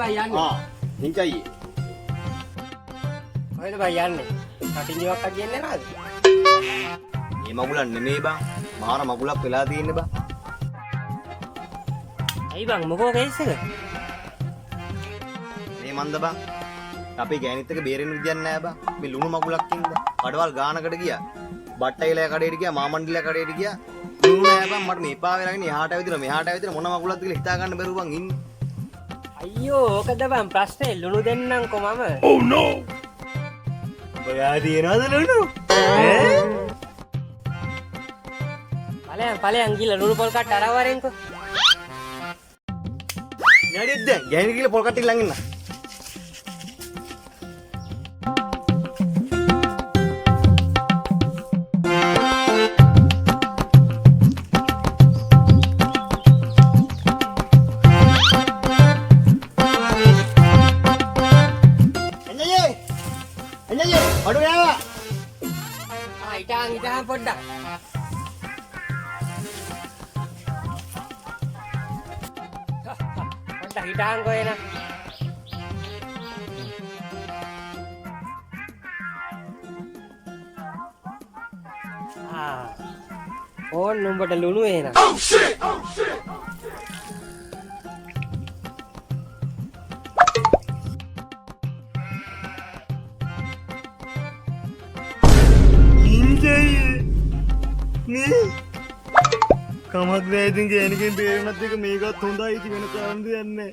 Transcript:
බයි යන්නේ. හිංචයි. කොහෙද බයි යන්නේ? කටින් ජීවක් අදියන්නේ නැද්ද? මේ මගුලක් නෙමෙයි බං. මාර මගුලක් වෙලා තියෙන්නේ බං. ඇයි බං මොකෝ කේස් එක? මේ මන්ද බං. අපේ ගෑනිත් එක බේරෙන්න විදියක් නැහැ බං. මේ ලුණු මගුලක් ඉන්න. කඩවල් ගානකට ගියා. බට්ටයිලා කඩේට ගියා, මාමණ්ඩිලා කඩේට ගියා. ලුණු නෑ බං. මට මේ එපා වෙලා ඉන්නේ. එහාට ඇවිදින මෙහාට ඇවිදින මොන මගුලක්ද කියලා හිතා ගන්න බැරුව බං ඉන්නේ. අයියෝ ඕකද බං ප්‍රශ්නේ ලුණු දෙන්නම්කෝ මම. Oh no. ඔයා දිනනද ලුණු? ඵලයන් ගිහලා ලුණු පොල් කට්ට අරවරෙන්කෝ. නෑඩිත් දැන් ගෑනි කියලා පොල් කට්ටිය ළඟ ඉන්න. අඩු යාවා. හිටාන් පොඩ්ඩක්. පොඩ්ඩක් හිටාන්කෝ එන. ඕන් නුඹට ලුණු එන. Oh shit. කමක් නෑ ඉතින් ගෑනිකෙන් බේරෙන්නත් එක මේකත් හොඳයි ඉති වෙන කරන්න දෙයක් නෑ.